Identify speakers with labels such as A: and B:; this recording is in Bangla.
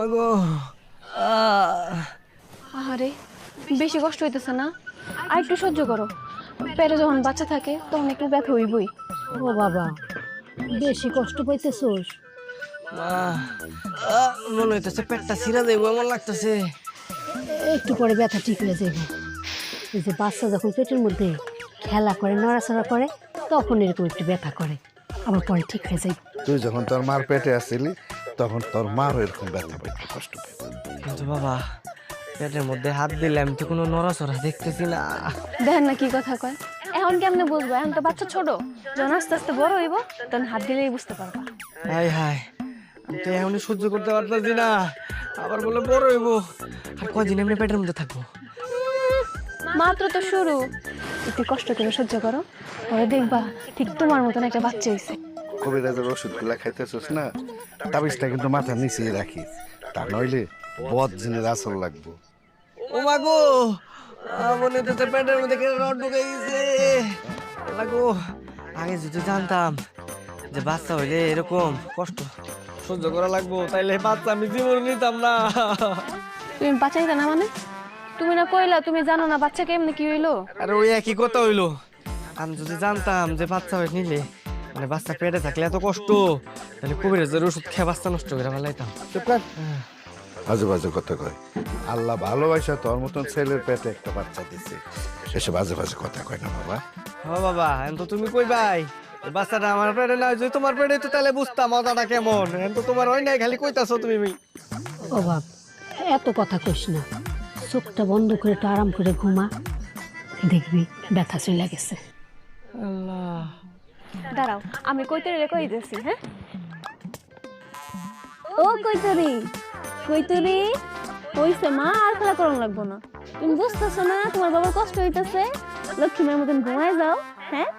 A: ওগো
B: আরে বেশি কষ্ট হইতেছে না? আর একটু সহ্য করো। পেটে যখন বাচ্চা থাকে তখন একটু ব্যথা হইবই।
C: ও বাবা, বেশি কষ্ট পাইতেছোস?
A: মনে হইতেছে পেটটা ছিঁড়া দেবো এমন লাগতেছে।
C: একটু পরে ব্যথা ঠিক হয়ে যাবে। এই যে বাচ্চা যখন পেটের মধ্যে খেলা করে, নড়াচড়া করে, তখন এরকম একটু ব্যথা করে, আবার পরে ঠিক হয়ে যায়।
D: তুই যখন তোর মার পেটে আসছিলি তখন তোর মারও এরকম ব্যথা পাইতো, কষ্ট পেত।
A: কিন্তু বাবা পেটের মধ্যে হাত দিলে আমি তো কোনো নড়াচড়া দেখতেছি না।
B: দেখেন না কি কথা কয়। এখন কেমনে বুঝবো? এখন তো বাচ্চা ছোট, যখন আস্তে আস্তে বড় হইব তখন হাত দিলেই বুঝতে পারবা।
A: হাই হাই, আমি তো এমনি সহ্য করতে পারতেছি না। আবার বলে বড় হইব, আর কদিন এমনি পেটের মধ্যে থাকবো।
B: মাত্র তো শুরু, একটু কষ্ট করে সহ্য করো, পরে দেখবা ঠিক তোমার মতন একটা বাচ্চা হয়েছে।
D: কবিরাজের ওষুধগুলা খাইতেছিস না, তাবিজটা কিন্তু মাথার নিচে রাখিস, তা নইলে বদ জিনের আসর লাগবো।
A: ও মা গো, মনে হচ্ছে পেটের মধ্যে কেন রড ঢুকে গেছে। আল্লাহ গো, আগে যদি জানতাম যে বাচ্চা হইলে এরকম কষ্ট সহ্য করা লাগবো, তাইলে বাচ্চা আমি জীবন নিতাম না।
B: তুমি বাচ্চাইতা না মানে? তুমি না কইলা তুমি জানো না বাচ্চা কেমনে কি হইলো?
A: আরে ওই একই কথা হইলো। আমি যদি জানতাম যে বাচ্চা হয়ে নিলে মানে বাচ্চা পেটে থাকলে এত কষ্ট, তাহলে কবিরাজের ওষুধ খেয়ে বাচ্চা নষ্ট করে ফেলাইতাম।
D: বাজে বাজে কথা কয়। আল্লাহ ভালোবাসা তোর মতন ছেলের পেটে একটা বাচ্চা দিছে, এসে বাজে বাজে কথা কয় না বাবা।
A: হ্যাঁ বাবা, এখন তো তুমি কই ভাই বাচ্চাটা আমার পেটে না, যদি তোমার পেটে তো তাহলে বুঝতাম মজাটা কেমন। এখন তো তোমার হয় নাই, খালি কইতাছো তুমি।
C: ও বাপ, এত কথা কইস না, চোখটা বন্ধ করে একটু আরাম করে ঘুমা, দেখবি ব্যথা চলে গেছে।
A: আল্লাহ,
B: দাঁড়াও আমি কইতরি কই দিতেছি। হ্যাঁ, ও কইতরি, কইতরি কইছে মা আর খেলা করন লাগবো না। তুমি বুঝতেছো না তোমার বাবার কষ্ট হইতেছে? লক্ষ্মীমের মতন ঘুমায় যাও। হ্যাঁ